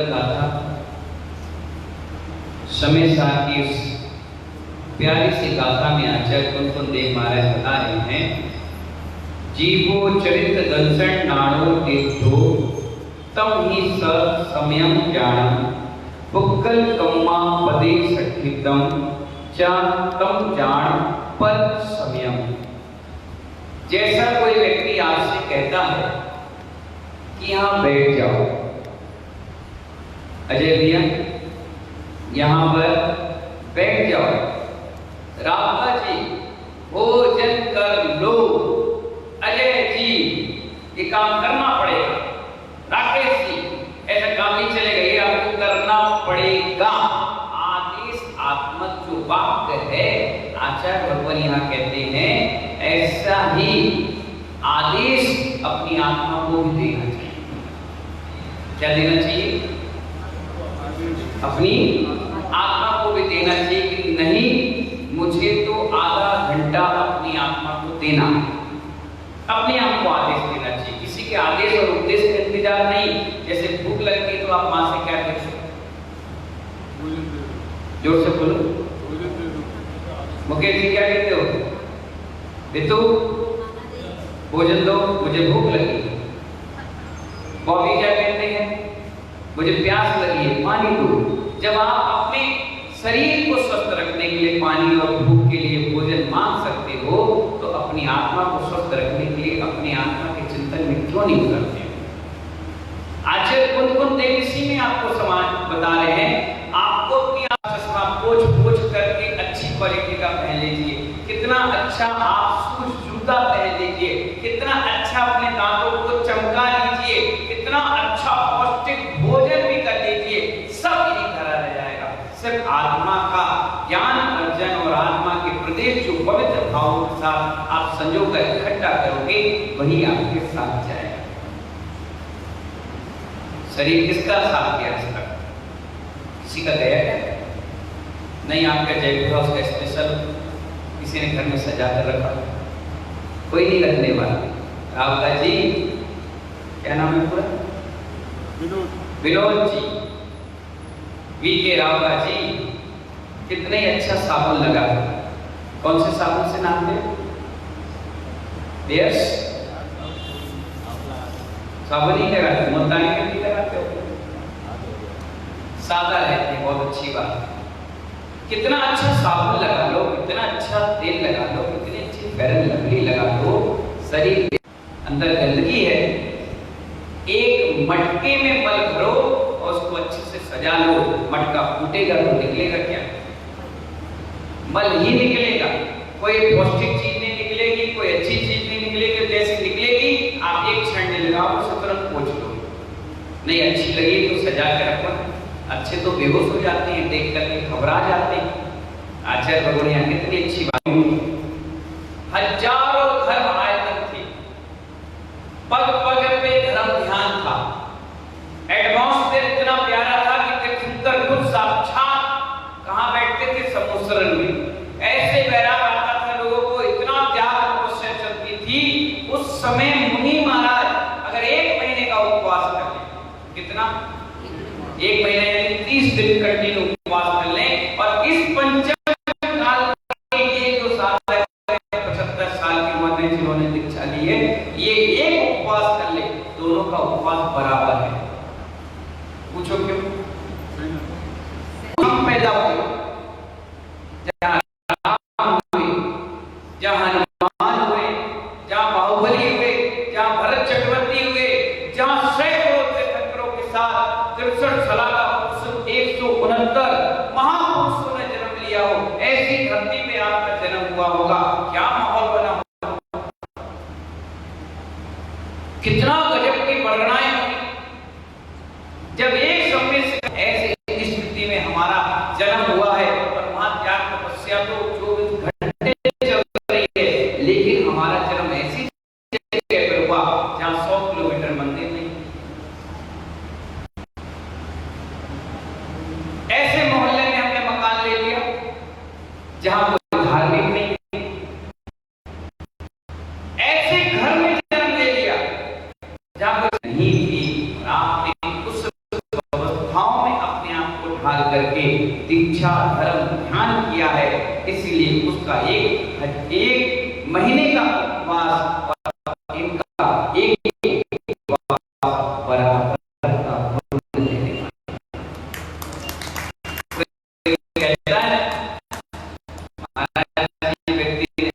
गाथा समय साथ की उस प्यारी सी गाथा में आचार्य कुंतन देव महाराज बता रहे हैं, जीवो चरित दंसन नाणो देखो तम ही स समयम जानम पुक्कल कम्मा पदे सठितम चा तम जान पर समयम। जैसा कोई व्यक्ति आपसे कहता है कि यहाँ बैठ जाओ, अजय भैया यहाँ पर बैठ जाओ, राधा जी भोजन कर लो, अजय जी ये काम करना पड़ेगा, राकेश जी ऐसा काम नहीं चलेगा, ये आपको करना पड़ेगा। आदेश आत्मक जो वाक्य है, आचार्य भगवान यहाँ कहते हैं ऐसा ही आदेश अपनी आत्मा को भी देना चाहिए। क्या देना चाहिए? अपनी आत्मा को भी देना चाहिए कि नहीं, मुझे तो आधा घंटा अपनी आत्मा को देना, अपने आप को आदेश देना चाहिए। किसी के आदेश और उपदेश का इंतजार नहीं। जैसे भूख लगती है तो आप मां से क्या कहते हो? जोर से बोलो, मुकेश जी क्या कहते हो? बेटू भोजन दो, मुझे भूख लगी। बॉबी क्या कहते हैं? मुझे प्यास लगी है, पानी दो। जब आप अपने शरीर को स्वस्थ रखने के लिए पानी और भूख के लिए भोजन मांग सकते हो, तो अपनी आत्मा को स्वस्थ रखने के लिए अपनी आत्मा के चिंतन में क्यों नहीं करते? आचार्य कुंतन देव इसी में आपको समाज बता रहे हैं, आपको अपनी चश्मा पोंछ करके अच्छी क्वालिटी का पहन लीजिए, कितना अच्छा आप शूज जूता पहन लीजिए, कितना अच्छा अपने दांतों को चमका लीजिए, कितना अच्छा पौष्टिक भोजन भी कर लीजिए, सब यही धरा रह जाएगा। सिर्फ आत्मा का ज्ञान अर्जन और आत्मा के प्रदेश जो पवित्र भावों के साथ आप संजो कर इकट्ठा करोगे, वही आपके साथ जाएगा। शरीर किसका साथ दिया इसका? किसी का गया है? नहीं, आपका जयपुर उसका स्पेशल किसी ने घर में सजा कर रखा, कोई नहीं रखने वाला। रावका जी, क्या नाम है पूरा? विनोद जी, वीके रावका जी, कितने अच्छा साबुन लगा। कौन से साबुन से नहाते हो? बेयर्स साबुन ही लगाते, मुल्तानी मिट्टी लगाते हो? सादा रहते हैं, बहुत अच्छी बात। कितना अच्छा साबुन लगा लो, कितना अच्छा तेल लगा लो, कितनी अच्छी फेयर लवली लगा लो, शरीर के अंदर गंदगी है, एक मटके में मल भरो और उसको अच्छे से सजा लो, मटका फूटेगा तो निकलेगा क्या? मल ही निकलेगा, कोई पौष्टिक चीज नहीं निकलेगी, कोई अच्छी चीज नहीं निकलेगी। जैसे निकलेगी आप एक क्षण में लगाओ, उसे तुरंत पोंछ लो। नहीं अच्छी लगी तो सजा के रखो। अच्छे तो बेहोश हो जाते हैं, देख करके घबरा जाते हैं। आचार्य भगवान यहाँ कितनी अच्छी बात, हजारों धर्म आयतन थे, पग पग पे धर्म ध्यान था, एटमॉस्फेयर इतना प्यारा था कि तीर्थंकर खुद साक्षात कहाँ बैठते थे? समुद्रन में। ऐसे बैराग आता था लोगों को, इतना त्याग तपस्या चलती थी। उस समय मुनि महाराज अगर 1 महीने का उपवास कर ले, कितना? 1 महीने यानी 30 दिन कंटिन्यू उपवास कर लें, और इस पंचम काल के लिए जो साधक 75 साल की उम्र में जिन्होंने दीक्षा ली है, ये एक उपवास कर ले, दोनों का उपवास बराबर है। पूछो क्यों? हम पैदा हुए जहाँ राम हुए, जहाँ हनुमान हुए, जहाँ बाहुबली हुए, जहाँ भरत चक्रवर्ती हुए, जहाँ सैकड़ों तीर्थंकरों के साथ 63 साल का 169 महापुरुषों ने जन्म लिया हो, ऐसी धरती में आपका जन्म हुआ होगा, क्या माहौल बना होगा? कितना गजब की परिगणाएं होंगी जब एक समय से ऐसे स्थिति में हमारा जन्म हुआ है। और वहां त्याग तपस्या तो 24 घंटे चल रही है, लेकिन हमारा जन्म ऐसी जगह पर हुआ जहां 100 किलोमीटर मंदिर नहीं, ऐसे मोहल्ले में हमने मकान ले लिया जहां कोई धार्मिक नहीं, ऐसे घर में जन्म ले लिया जहां कोई नहीं थी। आपने उस करके दीक्षा धर्म ध्यान किया है, इसलिए उसका एक महीने का उपवास और इनका एक बराबर का पुण्य देने वाला। कहता है महाराज जी व्यक्ति ने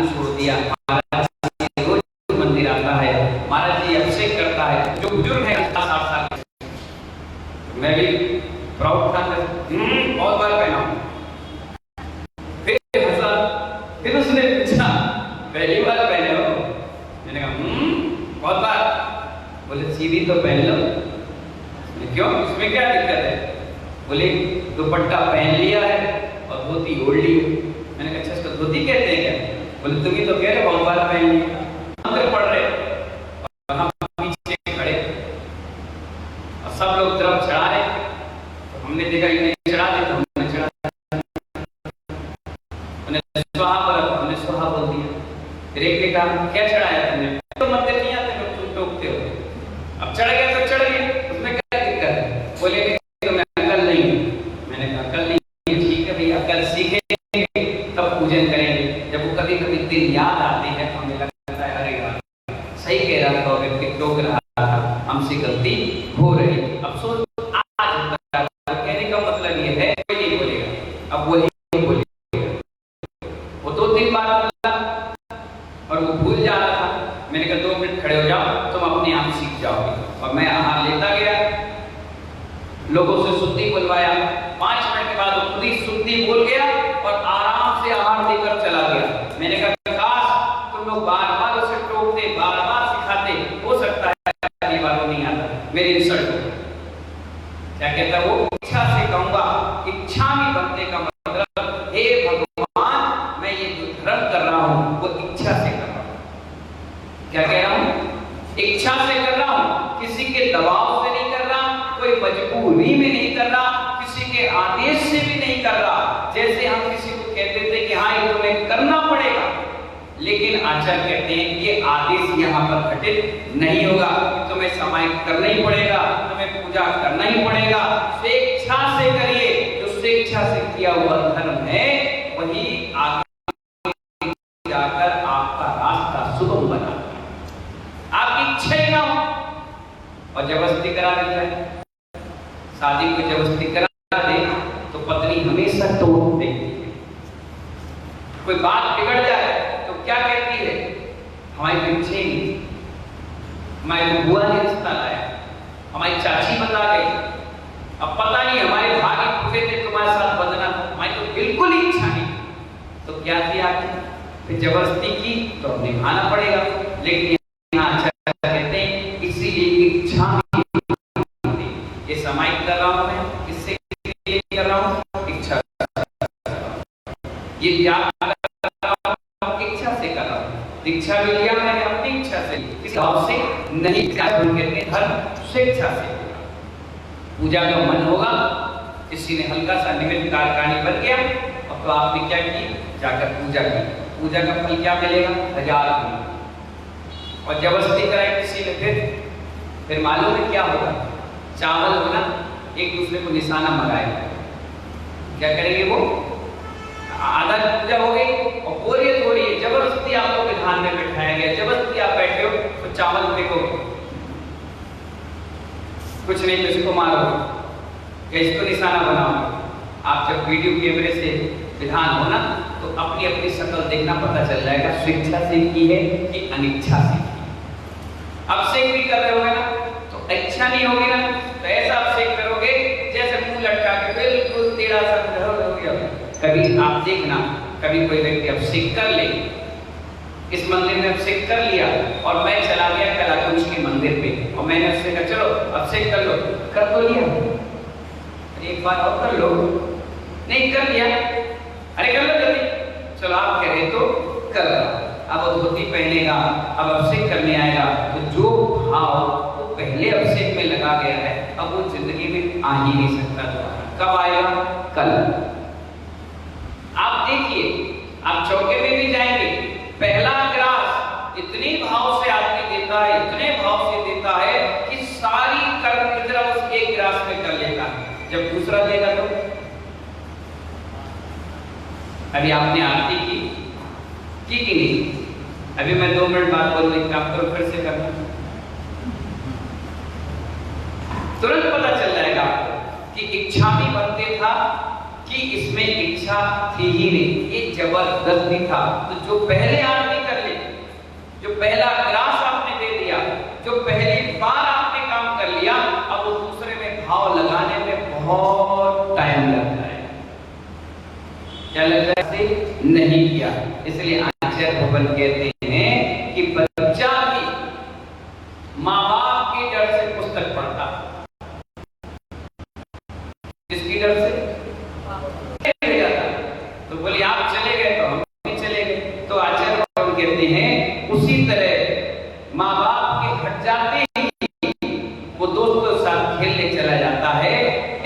छोड़ दिया, महाराज जी रोज मंदिर आता है, महाराज जी अभिषेक करता है, जो बुजुर्ग है 60 साल, मैं भी प्राउड था बहुत बार पहना हूं। फिर हंसा, फिर उसने पूछा पहली बार पहने हो? मैंने कहा बहुत बार। बोले सीधी तो पहन लो। क्यों, इसमें क्या दिक्कत है? बोले दुपट्टा पहन लिया है और धोती ओढ़ ली। मैंने कहा अच्छा इसको धोती कहते हैं क्या? बोले तुम ही तो कह रहे बहुत बार पहन लिया। अंदर पढ़ रहे और हम पीछे खड़े और सब लोग तरफ चढ़ा रहे, तो हमने देखा इन्हें चढ़ा दे तो हमने चढ़ा हमने सुहा बोल दिया। फिर एक ने कहा क्या चढ़ाया तुमने? तो मंदिर नहीं आते लोग, तुम टोकते हो। अब चढ़ गया तो चढ़ गया, उसमें क्या दिक्कत है? बोले तुम्हें अकल नहीं है। मैंने कहा अकल नहीं है, ठीक है भैया, अकल सीखेंगे तब पूजन करेंगे। जब वो कभी कभी दिन याद आते हैं तो हमें लगता है अरे यार सही कह रहा था, व्यक्ति टोक रहा था, हमसे गलती हो रही। अफसोस आज होता है। कहने का मतलब ये है कोई नहीं बोलेगा, अब वही बोलेगा। वो 2-3 बार बोला और वो भूल जा रहा था। मैंने कहा 2 मिनट खड़े हो जाओ, तुम अपने आप सीख जाओगे। और मैं आहार लेता गया, लोगों से शुद्धि बुलवाया। 5 मिनट के बाद वो खुद ही शुद्धि बोल गया और आराम से आहार देकर चला गया। मैंने कहा काश तुम लोग बार बार उसे टोकते, बार बार सिखाते, हो सकता है अगली बार वो नहीं आता, मेरी रिसल्ट हो। क्या कहता है वो? इच्छा से कहूंगा, इच्छा में बनने का मतलब हे भगवान मैं ये जो धर्म कर रहा हूं वो इच्छा से कर रहा हूं। क्या कह रहा हूं? इच्छा से कर रहा हूं, किसी के दबाव से नहीं कर रहा, कोई मजबूरी में नहीं कर रहा, किसी के आदेश से भी नहीं कर रहा। जैसे हम किसी को कहते थे कि हाँ ये तुम्हें करना पड़ेगा, लेकिन आचार्य कहते हैं ये आदेश यहाँ पर घटित नहीं होगा, तुम्हें समय करना ही पड़ेगा, तुम्हें पूजा करना ही पड़ेगा। स्वेच्छा से करिए, जो स्वेच्छा से किया हुआ धर्म है वही आगे जाकर आपका रास्ता सुगम बना। आपकी इच्छा ही ना हो और जबरदस्ती करा देता है। शादी को जबरदस्ती करा दे तो पत्नी हमेशा टोक देती है। कोई बात बिगड़ जाए तो क्या कहती है? हमारी बच्चे हमारी बुआ ने रिश्ता लाया, हमारी चाची बता गई, अब पता नहीं हमारे भाई पूछे थे तुम्हारे साथ बदना, हमारी तो बिल्कुल ही इच्छा नहीं। तो क्या थी आपकी? फिर जबरदस्ती की तो अब निभाना पड़ेगा। लेकिन यहाँ कहते हैं इसीलिए इच्छा ये समाहित कर रहा हूं मैं, इससे कर रहा हूं इच्छा, ये त्याग इच्छा से कर रहा हूं। दीक्षा भी लिया मैंने अपनी इच्छा से, किसी भाव से नहीं। कहते हैं धर्म स्वेच्छा से। पूजा का मन होगा, किसी ने हल्का सा निमित्त कारखानी बन गया और तो आपने क्या की? जाकर पूजा की। पूजा का फल क्या मिलेगा? 1000 मिलेगा। और जबरदस्ती कराए किसी ने, फिर मालूम है क्या होगा? चावल होना एक दूसरे को निशाना मंगाएगा। क्या करेंगे वो? आधा पूजा हो गई और बोलिए थोड़ी जबरदस्ती आपको विधान में बैठाया गया, जबरदस्ती आप बैठे हो तो चावल देखोगे, कुछ नहीं तो इसको मारोगे या इसको निशाना बनाओगे। आप जब वीडियो कैमरे से विधान होना तो अपनी अपनी शक्ल देखना पता चल जाएगा, स्वेच्छा से की है कि अनिच्छा से की। अभिषेक भी कर रहे होगे ना तो इच्छा नहीं होगी ना, तो ऐसा अभिषेक करोगे जैसे मुंह लटका के बिल्कुल टेढ़ा सा हो गया। कभी आप देखना, कभी कोई व्यक्ति अभिषेक कर ले, इस मंदिर में अभिषेक कर लिया और मैं चला गया कलाकुंज के मंदिर पे और मैंने उससे कहा चलो अभिषेक कर लो, कर तो लिया, एक बार और कर लो, नहीं कर लिया, अरे कर लो जल्दी, चलो आप कह रहे तो कर लो। अब वो धोती पहनेगा, अब अभिषेक करने आएगा, तो जो भाव वो पहले अभिषेक में लगा गया है अब वो जिंदगी में आ ही नहीं सकता। कब आएगा? कल। आप देखिए, आप चौके में भी जाएंगे, पहला ग्रास इतने भाव से आदमी देता है, इतने भाव से देता है कि सारी कर्म की तरफ उस एक ग्रास में कर लेता है। जब दूसरा देगा तो अभी आपने आरती की कि नहीं? अभी मैं 2 मिनट बाद बोलूँ, एक काम करो फिर से करना, तुरंत पता चल जाएगा आपको कि इच्छा भी बनते था कि इसमें इच्छा थी ही नहीं, ये जबरदस्ती था। तो जो पहले आरती कर ली, जो पहला ग्रास आपने दे दिया, जो पहली बार आपने काम कर लिया, अब वो दूसरे में भाव लगाने में बहुत टाइम लगता है। क्या लगता है? नहीं किया। इसलिए आचार्य भवन कहते हैं कि बच्चा भी माँ बाप के डर से पुस्तक पढ़ता। किसकी डर से? तो बोले आप चले गए तो हम भी चले गए। तो आचार्य भवन कहते हैं उसी तरह माँ बाप के हट जाते ही वो दोस्तों के साथ खेलने चला जाता है।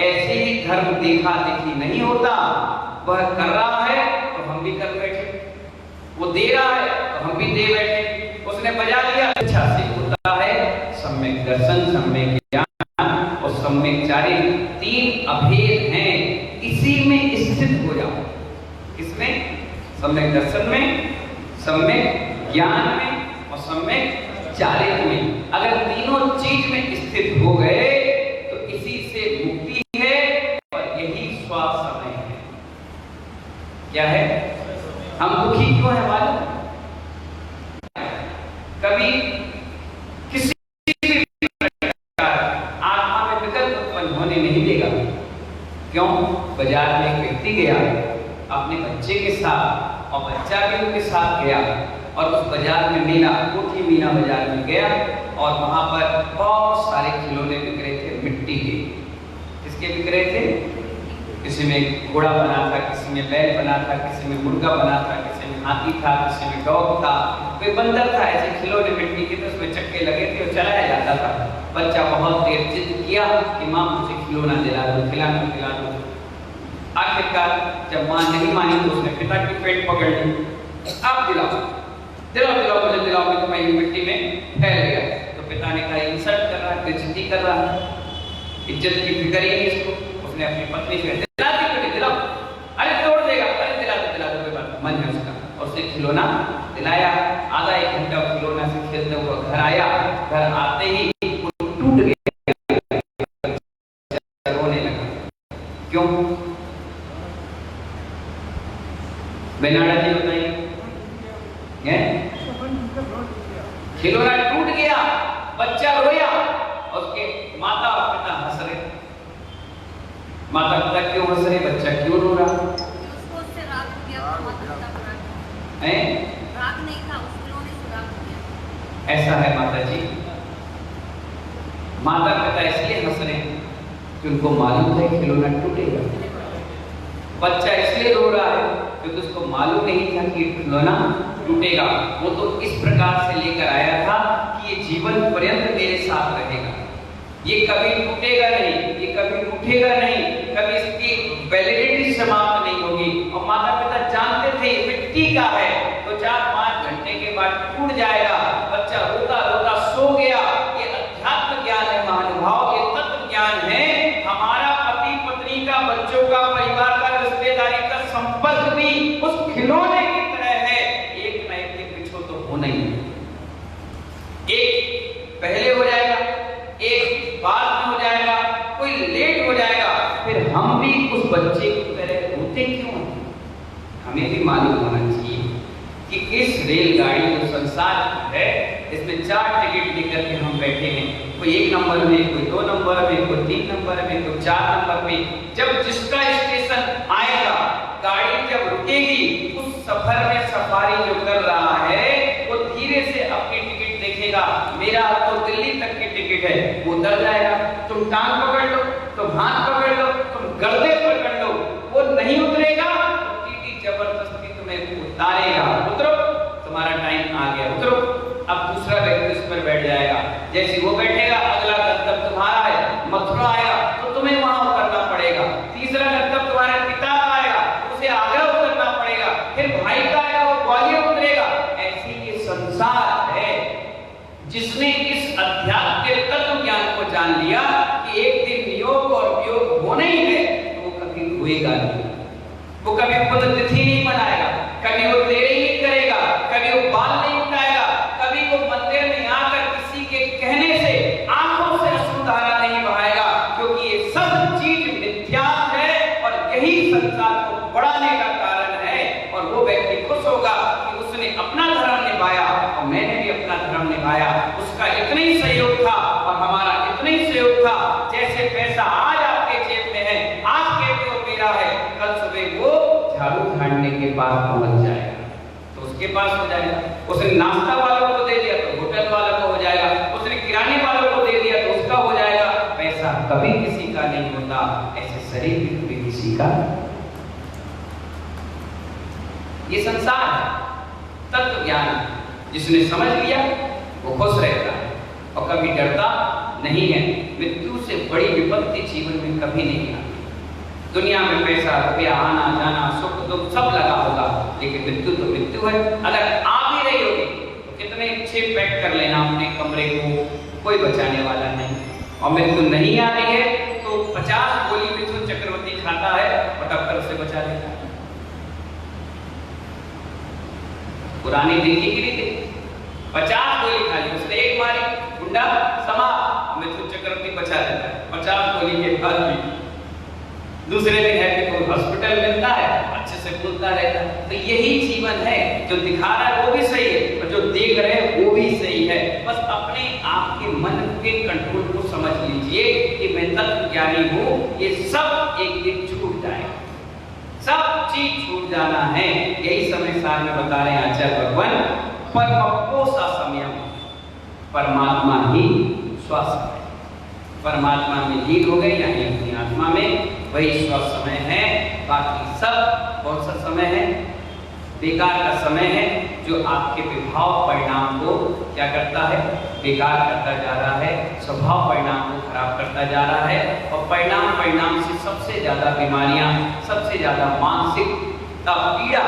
ऐसे ही धर्म देखा देखी नहीं होता। वह कर रहा है तो हम भी कर बैठे, वो दे रहा है तो हम भी दे बैठे। उसने बजा लिया, अच्छा से होता है सम्यक दर्शन, सम्यक ज्ञान और सम्यक चारित्र, 3 अभेद हैं। इसी में स्थित हो जाओ। किसमें? सम्यक दर्शन में, सम्यक ज्ञान में और सम्यक चारित्र में। अगर तीनों चीज में स्थित हो गए तो इसी से मुक्ति है और यही स्वास्थ्य है। क्या है? हम दुखी क्यों है मालूम? कभी किसी भी प्रकार आत्मा में विकल्प उत्पन्न होने नहीं देगा। क्यों? बाजार में एक व्यक्ति गया अपने बच्चे के साथ और बच्चा भी उनके साथ गया और उस बाजार में मीना, कोठी मीना बाजार में गया और वहां पर बहुत सारे खिलौने बिक रहे थे मिट्टी के। किसके बिक रहे थे? किसी में घोड़ा बना था, किसी में बैल बना था, किसी में मुर्गा बना था, किसी में हाथी था, किसी में डॉग था, कोई बंदर था। ऐसे खिलौने मिट्टी के, तो उसमें चक्के लगे थे और चलाया जाता था। बच्चा बहुत देर जिद किया कि माँ मुझे खिलौना दिला दो, खिला दो। आखिरकार जब माँ नहीं मानी तो उसने पिता की पेट पकड़ ली। आप दिलाओ मुझे दिलाओ, तो मैं मिट्टी में फैल गया। तो पिता ने कहा इंसल्ट कर रहा है, बेइज्जती कर रहा है, इज्जत की फिक्र ही नहीं इसको। उसने अपनी पत्नी से दिलाओ, अरे तोड़ देगा, अरे दिला दो, कोई बात मन है उसका। और उसे खिलौना दिलाया। आधा 1 घंटा खिलौना से खेलते हुए घर आया। घर आते ही वो टूट गया, रोने लगा। क्यों? बेनाड़ा जी बताइए। खिलौना टूट गया, बच्चा रोया, उसके माता और पिता हंस रहे। माता पिता क्यों हंस रहे? बच्चा क्यों रो रहा? उसको उससे राग हो गया, माता पिता को राग नहीं था, उस खिलौने से राग हो गया। ऐसा है माता जी। माता पिता इसलिए हंस रहे कि उनको मालूम है खिलौना टूटेगा। बच्चा इसलिए रो रहा है क्योंकि उसको मालूम नहीं था कि खिलौना टूटेगा। वो तो इस प्रकार से लेकर आया था कि ये जीवन पर्यंत मेरे साथ रहेगा, ये कभी टूटेगा नहीं, ये कभी उठेगा नहीं, कभी इसकी वैलिडिटी समाप्त नहीं होगी। और माता पिता जानते थे मिट्टी का है तो 4-5 घंटे के बाद टूट जाएगा। बच्चा रोता रोता सो गया। ये अध्यात्म ज्ञान है महानुभाव, ये तत्व ज्ञान है। हमारा पति पत्नी का, बच्चों का, परिवार का, रिश्तेदारी का संपर्क भी उस खिलौने की तरह है। एक न एक दिन पिछो तो होना ही है। एक पहले हो जाएगा, एक बाद में हो जाएगा, कोई लेट हो जाएगा। फिर हम भी उस बच्चे की तरह होते क्यों? हमें भी मालूम होना चाहिए कि इस रेलगाड़ी जो संसार है इसमें 4 टिकट लेकर के हम बैठे हैं। कोई 1 नंबर में, कोई 2 नंबर में, कोई 3 नंबर में, कोई 4 नंबर में। जब जिसका स्टेशन आएगा, गाड़ी जब रुकेगी, उस सफर में सफारी जो कर रहा है वो धीरे से अपनी टिकट देखेगा। मेरा तो दिल्ली तक की टिकट है, वो उतर जाएगा। तुम टांग पकड़ लो, तुम हाथ पकड़ लो, तुम गर्दे पकड़ लो, वो नहीं उतरेगा तो टीटी जबरदस्ती तुम्हें उतारेगा। उतरो, तुम्हारा टाइम आ गया, उतरो। अब दूसरा व्यक्ति उस पर बैठ जाएगा। जैसे वो बैठेगा, अगला गंतव्य तुम्हारा है, मथुरा आएगा तो तुम्हें वहां उतरना पड़ेगा। तीसरा गंतव्य तुम्हारे पिता का आएगा, उसे आगरा उतरना पड़ेगा। फिर भाई का आएगा, वो ग्वालियर उतरेगा। ऐसी ये संसार है। जिसने इस अध्यात्म के तत्व ज्ञान को जान लिया कि एक दिन योग और वियोग होने ही वाले के पास पहुंच जाएगा तो उसके पास हो जाएगा। उसने नाश्ता वालों को दे दिया तो होटल वालों को हो जाएगा। उसने किराने वालों को दे दिया तो उसका हो जाएगा। पैसा कभी किसी का नहीं होता, ऐसे शरीर भी कभी किसी का। ये संसार है, तत्व ज्ञान जिसने समझ लिया वो खुश रहता है और कभी डरता नहीं है। मृत्यु से बड़ी विपत्ति जीवन में कभी नहीं आती। दुनिया में पैसा रुपया आना जाना सुख दुख सब लगा होगा, लेकिन मृत्यु तो मृत्यु है। अगर आ भी रही होगी तो कितने अच्छे पैक कर लेना अपने कमरे को, कोई बचाने वाला नहीं। और मृत्यु नहीं आ रही है तो 50 गोली मिथुन चक्रवर्ती खाता है और डॉक्टर उसे बचा लेता है। पुरानी दिल्ली की रीति 50 गोली खा ली उसने, एक मारी गुंडा समा, मिथुन चक्रवर्ती बचा लेता है 50 गोली के बाद भी। दूसरे दिन है कि कोई हॉस्पिटल मिलता है, अच्छे से खुलता रहता है। तो यही जीवन है, जो दिखा रहा है वो भी सही है और जो देख रहे हैं वो भी सही है। बस अपने आप के मन के कंट्रोल को समझ लीजिए कि मैं तत्व ज्ञानी हूँ, ये सब एक दिन छूट जाएगा, सब चीज छूट जाना है। यही समय सार में बता रहे हैं आचार्य भगवान, परमपोषा समयम, परमात्मा ही स्वास्थ्य है। परमात्मा में लीन हो गए यानी अपनी आत्मा में, वही स्वस्थ समय है। बाकी सब कौन सा समय है? बेकार का समय है, जो आपके विभाव परिणाम को क्या करता है? बेकार करता जा रहा है, स्वभाव परिणाम को खराब करता जा रहा है। और परिणाम से सबसे ज्यादा बीमारियां, सबसे ज्यादा मानसिक पीड़ा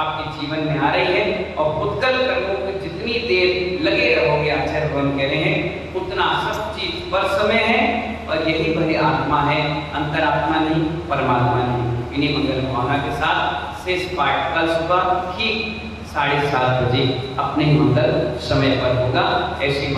आपके जीवन में आ रही है। और भूतकल कर्मों को जितनी देर लगे रहोगे, आचार्य भगवान कह रहे हैं, उतना सब चीज पर समय है। और यही भले आत्मा है, अंतरात्मा नहीं, परमात्मा नहीं। इन्हीं मंगल भावना के साथ शेष पाठ कल सुबह ठीक 7:30 बजे अपने मंगल समय पर होगा। ऐसी